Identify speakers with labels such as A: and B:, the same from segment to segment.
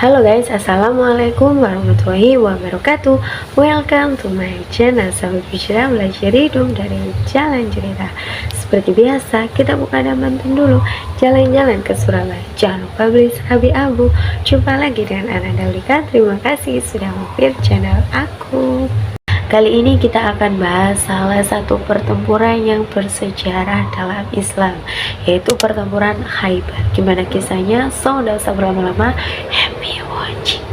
A: Halo guys, assalamualaikum warahmatullahi wabarakatuh. Welcome to my channel Sahabat Bicara Belajar Hidup dari Jalan Cerita. Seperti biasa, kita buka dan bantuin dulu jalan-jalan ke Surabaya. Jangan lupa beli serabi abu. Jumpa lagi dengan Ananda Ulika. Terima kasih sudah mampir channel aku. Kali ini kita akan bahas salah satu pertempuran yang bersejarah dalam Islam, yaitu pertempuran Khaybar. Gimana kisahnya? So, udah usah berlama-lama, happy watching.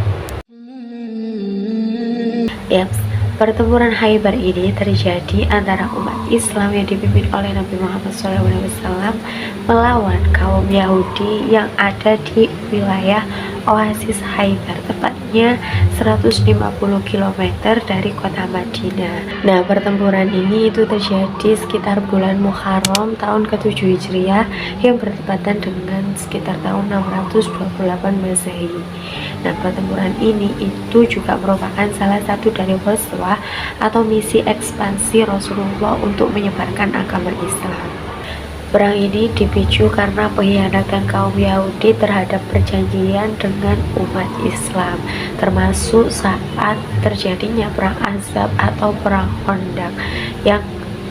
A: Yaps, pertempuran Khaybar ini terjadi antara umat Islam yang dipimpin oleh Nabi Muhammad SAW melawan kaum Yahudi yang ada di wilayah Oasis Khaybar, tepatnya 150 km dari kota Madinah. Nah, pertempuran ini itu terjadi sekitar bulan Muharram tahun ke-7 Hijriah yang bertepatan dengan sekitar tahun 628 Masehi. Nah, pertempuran ini itu juga merupakan salah satu dari ghazwah atau misi ekspansi Rasulullah untuk menyebarkan agama Islam. Perang ini dipicu karena pengkhianatan kaum Yahudi terhadap perjanjian dengan umat Islam, termasuk saat terjadinya perang Ahzab atau perang Khandaq. Yang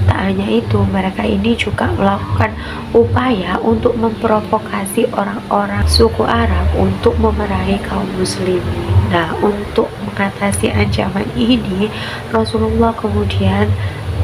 A: tak hanya itu, mereka ini juga melakukan upaya untuk memprovokasi orang-orang suku Arab untuk memerangi kaum muslimin. Nah, untuk mengatasi ancaman ini, Rasulullah kemudian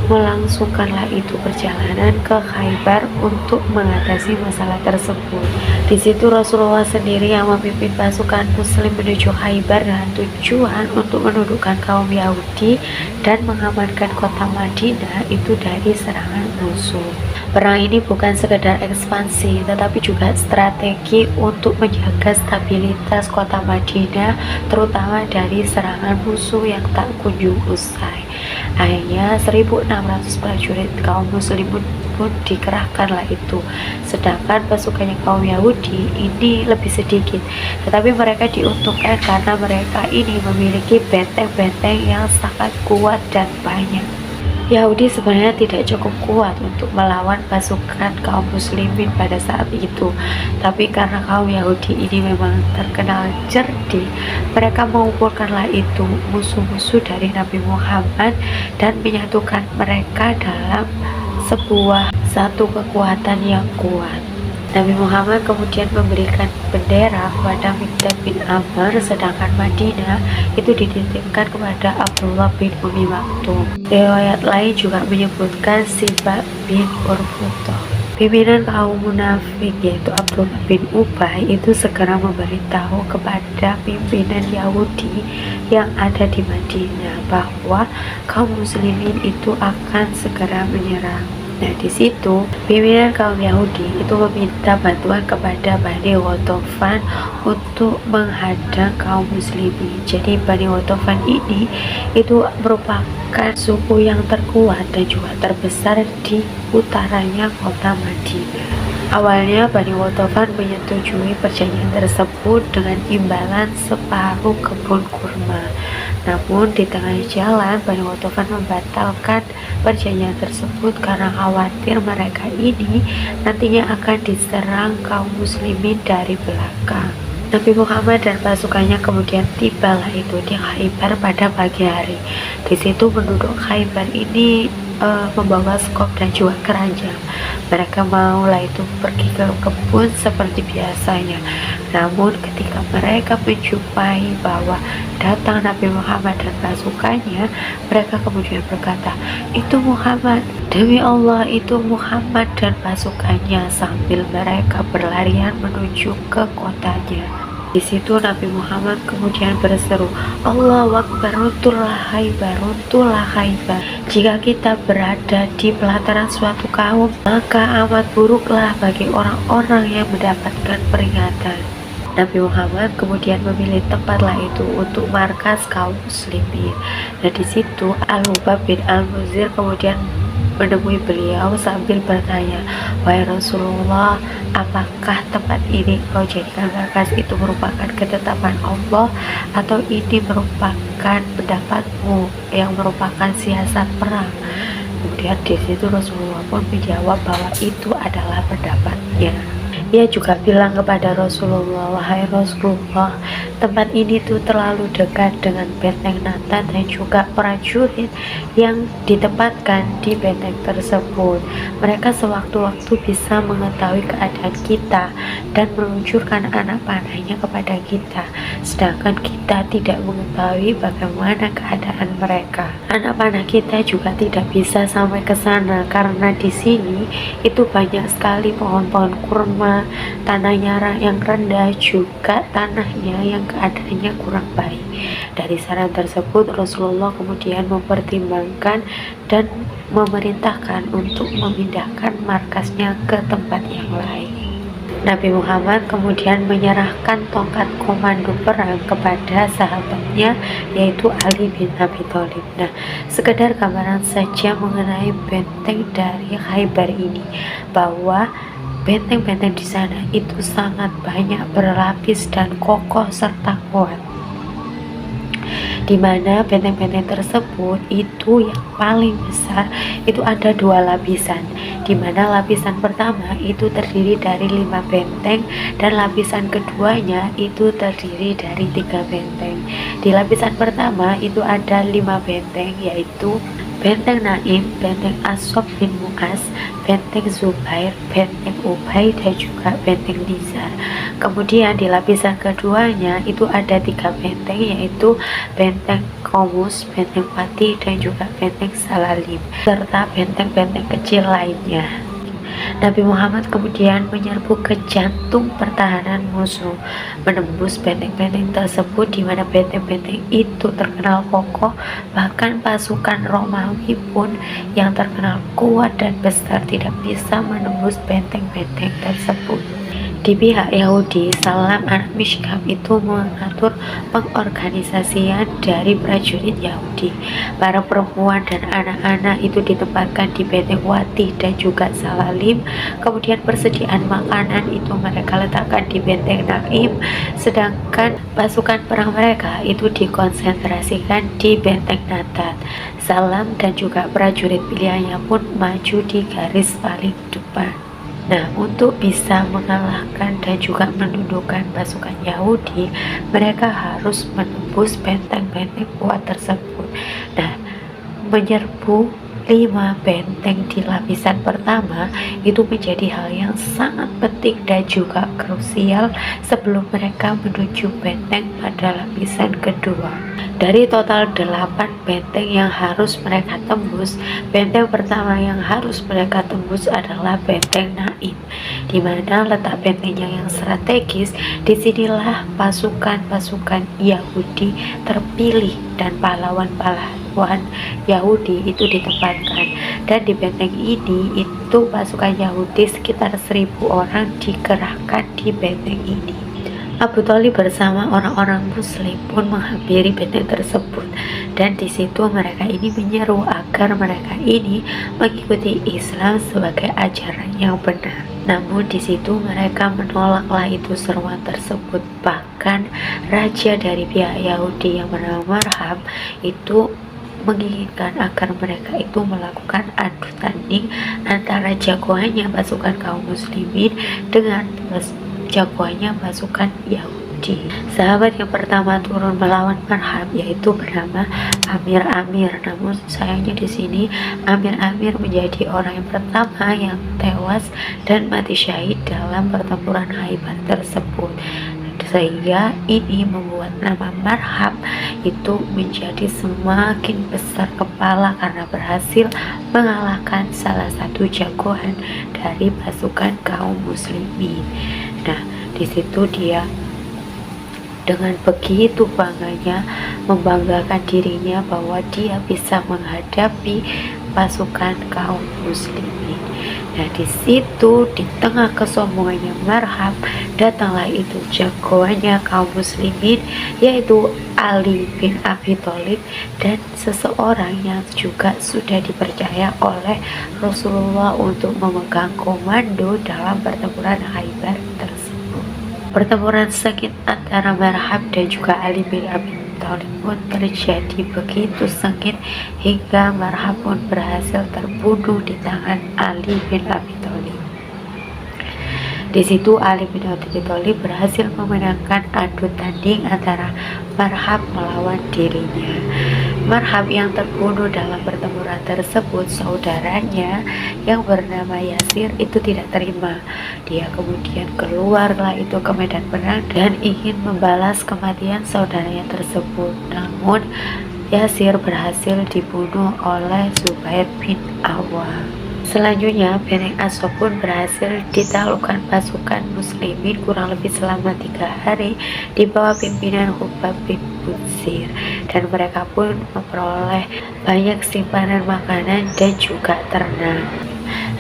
A: melangsungkanlah itu perjalanan ke Khaybar untuk mengatasi masalah tersebut. Di situ Rasulullah sendiri yang memimpin pasukan muslim menuju Khaybar dengan tujuan untuk menundukkan kaum Yahudi dan mengamankan kota Madinah itu dari serangan musuh. Perang ini bukan sekedar ekspansi, tetapi juga strategi untuk menjaga stabilitas kota Madinah, terutama dari serangan musuh yang tak kunjung usai. Akhirnya 1.600 prajurit kaum muslimin pun dikerahkanlah itu, sedangkan pasukannya kaum Yahudi ini lebih sedikit, tetapi mereka diuntungkan karena mereka ini memiliki benteng-benteng yang sangat kuat dan banyak. Yahudi sebenarnya tidak cukup kuat untuk melawan pasukan kaum muslimin pada saat itu, tapi karena kaum Yahudi ini memang terkenal cerdik, mereka mengumpulkanlah itu musuh-musuh dari Nabi Muhammad dan menyatukan mereka dalam satu kekuatan yang kuat. Nabi Muhammad kemudian memberikan bendera kepada Miqdad bin Amr, sedangkan Madinah itu dititipkan kepada Abdullah bin Umi Maktum. Riwayat lain juga menyebutkan Sibak bin Urfutoh. Pimpinan kaum munafik yaitu Abdullah bin Ubay itu segera memberitahu kepada pimpinan Yahudi yang ada di Madinah bahwa kaum muslimin itu akan segera menyerang. Nah, di situ pimpinan kaum Yahudi itu meminta bantuan kepada Bani Ghatafan untuk menghadang kaum muslimin. Jadi Bani Ghatafan ini itu merupakan suku yang terkuat dan juga terbesar di utaranya kota Madinah. Awalnya Bani Ghatafan menyetujui perjanjian tersebut dengan imbalan separuh kebun kurma. Namun di tengah jalan Bani Ghatafan membatalkan perjanjian tersebut karena khawatir mereka ini nantinya akan diserang kaum muslimin dari belakang. Nabi Muhammad dan pasukannya kemudian tibalah itu di Khaybar pada pagi hari. Di situ penduduk Khaybar ini membawa skop dan juga keranjang. Mereka maulah itu pergi ke kebun seperti biasanya. Namun ketika mereka menjumpai bahwa datang Nabi Muhammad dan pasukannya, mereka kemudian berkata, "Itu Muhammad, demi Allah itu Muhammad dan pasukannya," sambil mereka berlarian menuju ke kotanya. Di situ Nabi Muhammad kemudian berseru, "Allahu Akbar, runtuhlah Khaybar, runtuhlah Khaybar. Jika kita berada di pelataran suatu kaum, maka amat buruklah bagi orang-orang yang mendapatkan peringatan." Nabi Muhammad kemudian memilih tempatlah itu untuk markas kaum muslimin. Dan di situ Al-Hubab bin Al-Muzir kemudian menemui beliau sambil bertanya, "Wahai Rasulullah, apakah tempat ini kau jadikan markas itu merupakan ketetapan Allah atau ini merupakan pendapatmu yang merupakan siasat perang?" Kemudian di situ Rasulullah pun menjawab bahwa itu adalah pendapatnya. Ia juga bilang kepada Rasulullah, "Wahai Rasulullah, tempat ini tuh terlalu dekat dengan benteng Nata dan juga prajurit yang ditempatkan di benteng tersebut. Mereka sewaktu-waktu bisa mengetahui keadaan kita dan meluncurkan anak panahnya kepada kita, sedangkan kita tidak mengetahui bagaimana keadaan mereka. Anak panah kita juga tidak bisa sampai ke sana karena di sini itu banyak sekali pohon-pohon kurma, tanahnya yang rendah, juga tanahnya yang keadaannya kurang baik." Dari saran tersebut, Rasulullah kemudian mempertimbangkan dan memerintahkan untuk memindahkan markasnya ke tempat yang lain. Nabi Muhammad kemudian menyerahkan tongkat komando perang kepada sahabatnya, yaitu Ali bin Abi Thalib. Nah, sekedar gambaran saja mengenai benteng dari Khaybar ini, bahwa benteng-benteng di sana itu sangat banyak berlapis dan kokoh serta kuat, di mana benteng-benteng tersebut itu yang paling besar itu ada 2 lapisan, di mana lapisan pertama itu terdiri dari 5 benteng dan lapisan keduanya itu terdiri dari 3 benteng. Di lapisan pertama itu ada 5 benteng, yaitu Benteng Naim, Benteng Asob bin Mu'az, Benteng Zubair, Benteng Ubay, dan juga Benteng Nizar. Kemudian di lapisan keduanya itu ada 3 benteng, yaitu Benteng Komus, Benteng Fatih, dan juga Benteng Salalim, serta benteng-benteng kecil lainnya. Nabi Muhammad kemudian menyerbu ke jantung pertahanan musuh, menembus benteng-benteng tersebut, di mana benteng-benteng itu terkenal kokoh. Bahkan pasukan Romawi pun yang terkenal kuat dan besar tidak bisa menembus benteng-benteng tersebut. Di pihak Yahudi, Salam anak Mishkam itu mengatur pengorganisasian dari prajurit Yahudi. Para perempuan dan anak-anak itu ditempatkan di benteng Watih dan juga Salalim. Kemudian persediaan makanan itu mereka letakkan di benteng Naim, sedangkan pasukan perang mereka itu dikonsentrasikan di benteng Natat. Salam dan juga prajurit pilihannya pun maju di garis paling depan. Nah, untuk bisa mengalahkan dan juga menundukkan pasukan Yahudi, mereka harus menembus benteng-benteng kuat tersebut. Nah, menyerbu 5 benteng di lapisan pertama itu menjadi hal yang sangat penting dan juga krusial sebelum mereka menuju benteng pada lapisan kedua. Dari total 8 benteng yang harus mereka tembus, benteng pertama yang harus mereka tembus adalah benteng Naim, di mana letak bentengnya yang strategis. Disinilah pasukan-pasukan Yahudi terpilih dan pahlawan-pahlawan Yahudi itu ditempatkan. Dan di benteng ini itu pasukan Yahudi sekitar 1.000 orang dikerahkan di benteng ini. Abu Thalib bersama orang-orang muslim pun menghampiri benteng tersebut, dan di situ mereka ini menyeru agar mereka ini mengikuti Islam sebagai ajaran yang benar. Namun di situ mereka menolaklah itu seruan tersebut. Bahkan raja dari pihak Yahudi yang bernama Marham itu menginginkan agar mereka itu melakukan adu tanding antara jagoannya pasukan kaum muslimin dengan jagoannya pasukan Yahudi. Sahabat yang pertama turun melawan Marham yaitu bernama Amir. Namun sayangnya di sini Amir menjadi orang yang pertama yang tewas dan mati syahid dalam pertempuran Khaybar tersebut. Sehingga ini membuat nama Marham itu menjadi semakin besar kepala karena berhasil mengalahkan salah satu jagoan dari pasukan kaum muslimin. Nah, di situ dia dengan begitu bangganya membanggakan dirinya bahwa dia bisa menghadapi pasukan kaum muslimin. Nah, di situ di tengah kesombongannya Marham, datanglah itu jagoannya kaum muslimin, yaitu Ali bin Abi Thalib, dan seseorang yang juga sudah dipercaya oleh Rasulullah untuk memegang komando dalam pertempuran Khaybar tersebut. Pertempuran sengit antara Marham dan juga Ali bin Abi Thalib pun terjadi begitu sengit hingga Marham pun berhasil terbunuh di tangan Ali bin Abi Thalib. Di situ Ali bin Abi Thalib berhasil memenangkan adu tanding antara Marhab melawan dirinya. Marhab yang terbunuh dalam pertempuran tersebut, saudaranya yang bernama Yasir itu tidak terima. Dia kemudian keluarlah itu ke medan perang dan ingin membalas kematian saudaranya tersebut. Namun Yasir berhasil dibunuh oleh Zubair bin Awam. Selanjutnya, Benteng Aswad pun berhasil ditaklukkan pasukan muslimin kurang lebih selama 3 hari di bawah pimpinan Hubab bin Butsir, dan mereka pun memperoleh banyak simpanan makanan dan juga ternak.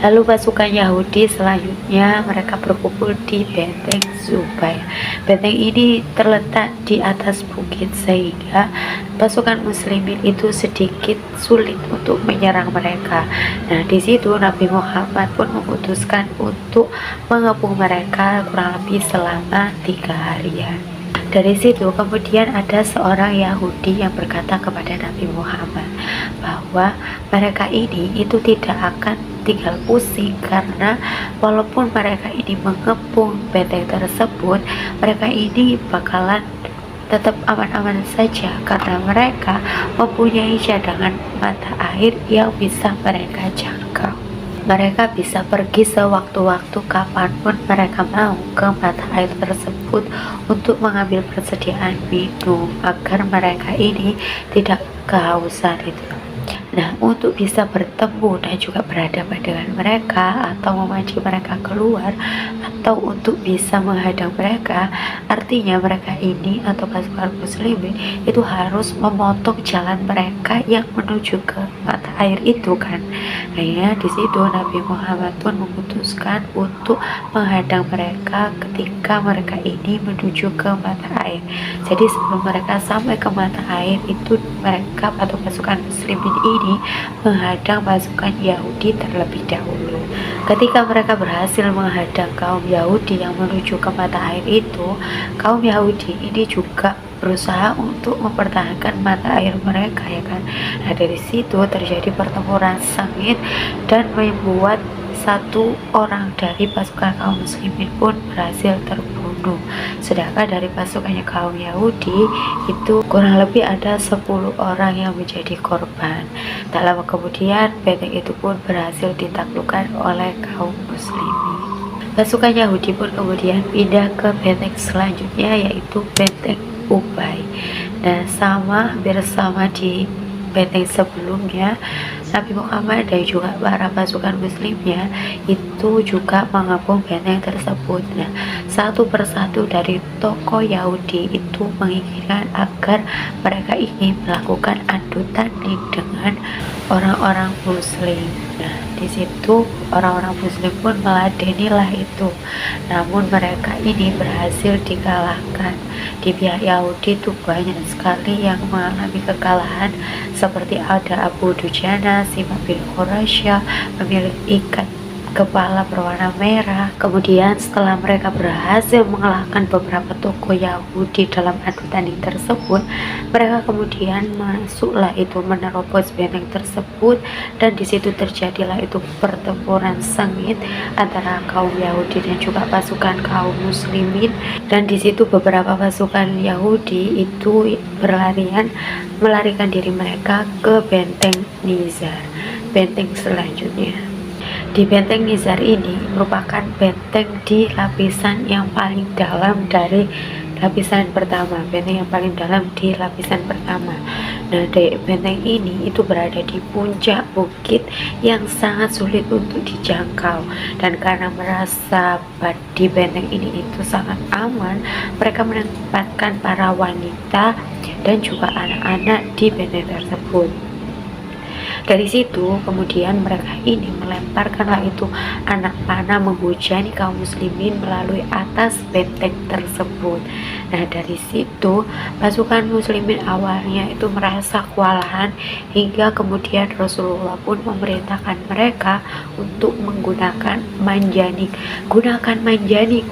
A: Lalu pasukan Yahudi selanjutnya mereka berkumpul di Benteng Zubair. Benteng ini terletak di atas bukit sehingga pasukan muslimin itu sedikit sulit untuk menyerang mereka. Nah, di situ Nabi Muhammad pun memutuskan untuk mengepung mereka kurang lebih selama 3 harian. Dari situ kemudian ada seorang Yahudi yang berkata kepada Nabi Muhammad bahwa mereka ini itu tidak akan tinggal pusing, karena walaupun mereka ini mengepung benteng tersebut, mereka ini bakalan tetap aman-aman saja karena mereka mempunyai cadangan mata air yang bisa mereka jangkau. Mereka bisa pergi sewaktu-waktu kapanpun mereka mau ke mata air tersebut untuk mengambil persediaan minum agar mereka ini tidak kehausan itu. Nah, untuk bisa bertemu dan juga berhadapan dengan mereka atau memancing mereka keluar atau untuk bisa menghadang mereka, artinya mereka ini atau pasukan muslimin itu harus memotong jalan mereka yang menuju ke mata air itu kan. Nah, di situ Nabi Muhammad pun memutuskan untuk menghadang mereka ketika mereka ini menuju ke mata air. Jadi sebelum mereka sampai ke mata air itu, mereka atau pasukan muslimin ini menghadang pasukan Yahudi terlebih dahulu. Ketika mereka berhasil menghadang kaum Yahudi yang menuju ke mata air itu, kaum Yahudi ini juga berusaha untuk mempertahankan mata air mereka, ya kan. Nah, dari situ terjadi pertempuran sengit dan membuat satu orang dari pasukan kaum muslimin pun berhasil terbunuh. Sedangkan dari pasukannya kaum Yahudi itu kurang lebih ada 10 orang yang menjadi korban. Tak lama kemudian benteng itu pun berhasil ditaklukkan oleh kaum muslimin. Pasukan Yahudi pun kemudian pindah ke benteng selanjutnya, yaitu benteng Ubay. Dan hampir sama di benteng sebelumnya, Nabi Muhammad dan juga para pasukan muslimnya itu juga mengepung benteng tersebut. Nah, satu persatu dari tokoh Yahudi itu menginginkan agar mereka ingin melakukan adu tanding dengan orang-orang muslim. Nah, di situ orang-orang muslim pun meladenilah itu. Namun mereka ini berhasil dikalahkan. Di pihak Yahudi itu banyak sekali yang mengalami kekalahan, seperti ada Abu Dujana, Simak bin Quraisy, pemilik ikat kepala berwarna merah. Kemudian setelah mereka berhasil mengalahkan beberapa tokoh Yahudi dalam adu tanding tersebut, mereka kemudian masuklah itu menerobos benteng tersebut, dan di situ terjadilah itu pertempuran sengit antara kaum Yahudi dan juga pasukan kaum muslimin. Dan di situ beberapa pasukan Yahudi itu melarikan diri mereka ke benteng Nizar, benteng selanjutnya. Di benteng Nizar ini merupakan benteng di lapisan yang paling dalam dari lapisan pertama, benteng yang paling dalam di lapisan pertama. Nah, benteng ini itu berada di puncak bukit yang sangat sulit untuk dijangkau, dan karena merasa di benteng ini itu sangat aman, mereka menempatkan para wanita dan juga anak-anak di benteng tersebut. Dari situ kemudian mereka ini melemparkanlah itu anak panah menghujani kaum muslimin melalui atas benteng tersebut. Nah, dari situ pasukan muslimin awalnya itu merasa kewalahan, hingga kemudian Rasulullah pun memerintahkan mereka untuk menggunakan manjanik. Gunakan manjanik.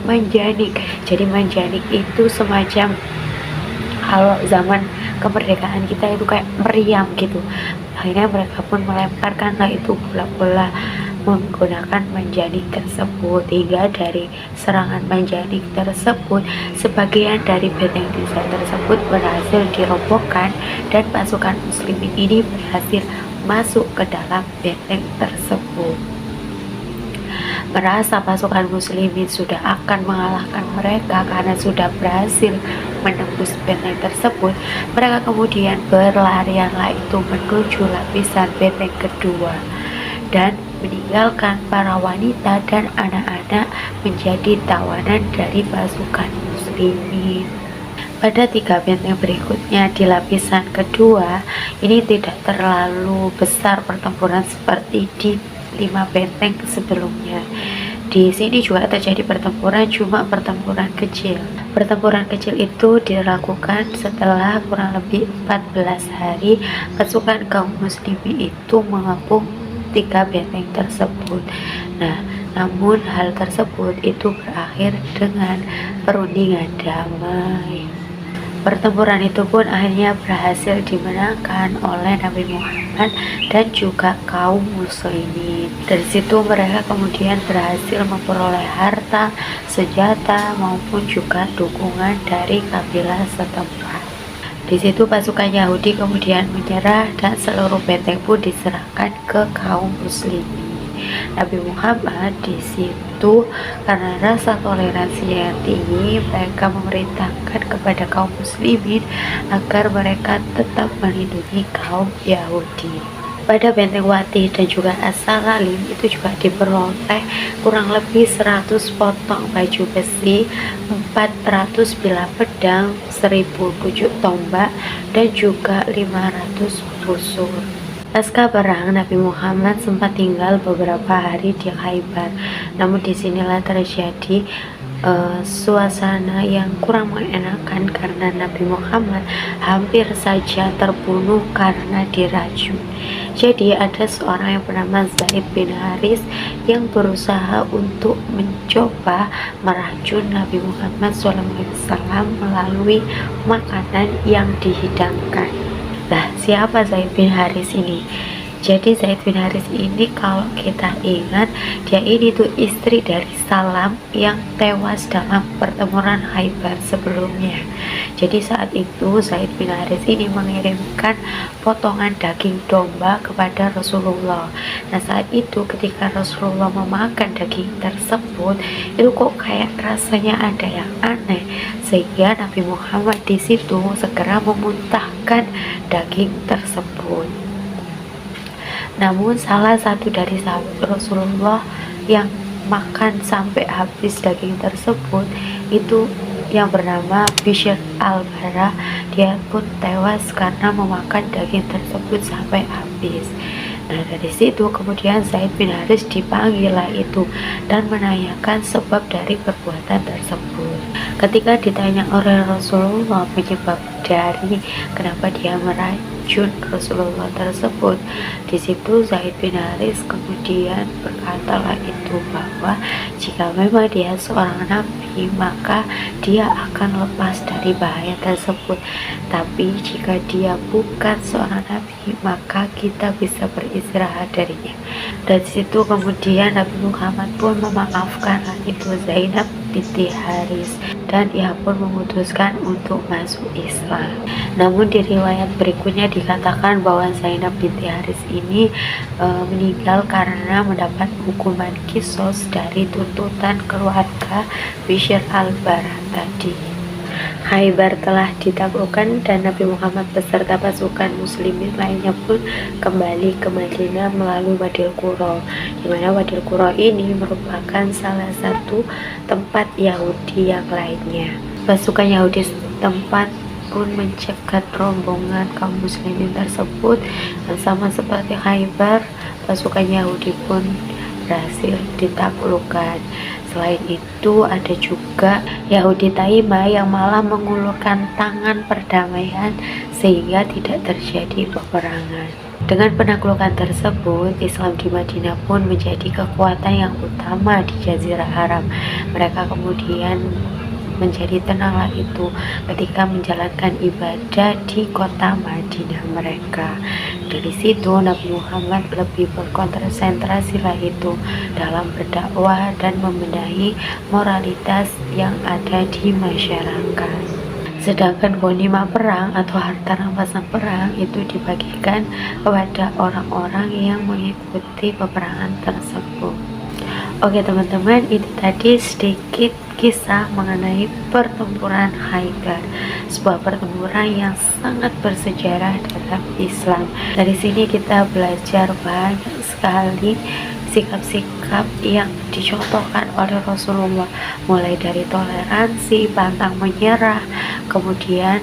A: Jadi manjanik itu semacam, kalau zaman kemerdekaan kita itu kayak meriam gitu. Akhirnya mereka pun melemparkanlah itu bola-bola menggunakan manjanik tersebut, hingga dari serangan manjanik tersebut sebagian dari benteng desa tersebut berhasil dirobohkan dan pasukan muslimin ini berhasil masuk ke dalam benteng tersebut. Merasa pasukan muslimin sudah akan mengalahkan mereka karena sudah berhasil menembus benteng tersebut, mereka kemudian berlarianlah itu menuju lapisan benteng kedua dan meninggalkan para wanita dan anak-anak menjadi tawanan dari pasukan muslimin. Pada 3 benteng berikutnya di lapisan kedua, ini tidak terlalu besar pertempuran seperti di 5 benteng sebelumnya. Di sini juga terjadi pertempuran, cuma pertempuran kecil. Pertempuran kecil itu dilakukan setelah kurang lebih 14 hari pasukan kaum muslimin itu mengepung 3 benteng tersebut. Nah, namun hal tersebut itu berakhir dengan perundingan damai. Pertempuran itu pun akhirnya berhasil dimenangkan oleh Nabi Muhammad dan juga kaum muslimin. Dari situ mereka kemudian berhasil memperoleh harta, senjata maupun juga dukungan dari kabilah setempat. Di situ pasukan Yahudi kemudian menyerah dan seluruh benteng pun diserahkan ke kaum muslimin. Nabi Muhammad di situ karena rasa toleransi yang tinggi, mereka memerintahkan kepada kaum muslimin agar mereka tetap melindungi kaum Yahudi. Pada benteng Wati dan juga As-Salim itu juga diperoleh kurang lebih 100 potong baju besi, 400 bilah pedang, 1000 pucuk tombak, dan juga 500 busur. Pasca perang, Nabi Muhammad sempat tinggal beberapa hari di Khaybar. Namun disinilah terjadi suasana yang kurang mengenakan karena Nabi Muhammad hampir saja terbunuh karena diracun. Jadi ada seorang yang bernama Zaid bin Haris yang berusaha untuk mencoba meracun Nabi Muhammad SAW melalui makanan yang dihidangkan. Nah, siapa Zaid bin Haris ini? Jadi Zaid bin Haris ini kalau kita ingat, dia ini tuh istri dari Salam yang tewas dalam pertempuran Khaybar sebelumnya. Jadi saat itu Zaid bin Haris ini mengirimkan potongan daging domba kepada Rasulullah. Nah saat itu ketika Rasulullah memakan daging tersebut, itu kok kayak rasanya ada yang aneh, sehingga Nabi Muhammad di situ segera memuntahkan daging tersebut. Namun salah satu dari sahabat Rasulullah yang makan sampai habis daging tersebut itu yang bernama Bishr al-Bara, dia pun tewas karena memakan daging tersebut sampai habis. Nah dari situ kemudian Zaid bin Haris dipanggillah itu dan menanyakan sebab dari perbuatan tersebut. Ketika ditanya oleh Rasulullah penyebab dari kenapa dia meracun Rasulullah tersebut, di situ Zaid bin Haris kemudian berkatalah itu bahwa jika memang dia seorang nabi maka dia akan lepas dari bahaya tersebut, tapi jika dia bukan seorang nabi maka kita bisa beristirahat darinya. Dari situ kemudian Nabi Muhammad pun memaafkan itu Zainab binti Haris dan ia pun memutuskan untuk masuk Islam. Namun di riwayat berikutnya dikatakan bahwa Zainab binti Haris ini meninggal karena mendapat hukuman kisos dari tuntutan keluarga Bishr al-Bara tadi. Khaybar telah ditaklukkan dan Nabi Muhammad beserta pasukan muslimin lainnya pun kembali ke Madinah melalui Wadil Qura, di mana Wadil Qura ini merupakan salah satu tempat Yahudi yang lainnya. Pasukan Yahudi setempat pun mencegat rombongan kaum muslimin tersebut dan sama seperti Khaybar, pasukan Yahudi pun berhasil ditaklukkan. Selain itu ada juga Yahudi Taima yang malah mengulurkan tangan perdamaian sehingga tidak terjadi peperangan. Dengan penaklukan tersebut, Islam di Madinah pun menjadi kekuatan yang utama di Jazirah Arab. Mereka kemudian menjadi tenaga itu ketika menjalankan ibadah di kota Madinah mereka. Dari situ Nabi Muhammad lebih berkonsentrasi itu dalam berdakwah dan membenahi moralitas yang ada di masyarakat. Sedangkan ghanimah perang atau harta rampasan perang itu dibagikan kepada orang-orang yang mengikuti peperangan tersebut. Oke teman-teman, itu tadi sedikit kisah mengenai pertempuran Khaybar, sebuah pertempuran yang sangat bersejarah dalam Islam. Dari sini kita belajar banyak sekali sikap-sikap yang dicontohkan oleh Rasulullah, mulai dari toleransi, pantang menyerah, kemudian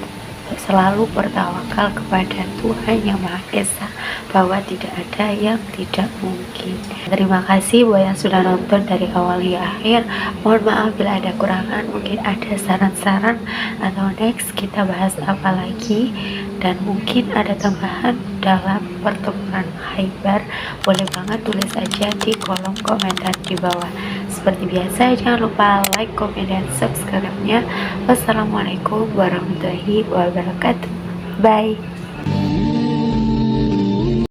A: selalu bertawakal kepada Tuhan Yang Maha Esa, bahwa tidak ada yang tidak mungkin. Terima kasih buat yang sudah nonton dari awal hingga akhir. Mohon maaf bila ada kurangan, mungkin ada saran-saran atau next kita bahas apa lagi, dan mungkin ada tambahan dalam pertempuran Khaybar, boleh banget tulis aja di kolom komentar di bawah. Seperti biasa, jangan lupa like, komen, dan subscribe-nya. Wassalamualaikum warahmatullahi wabarakatuh. Bye.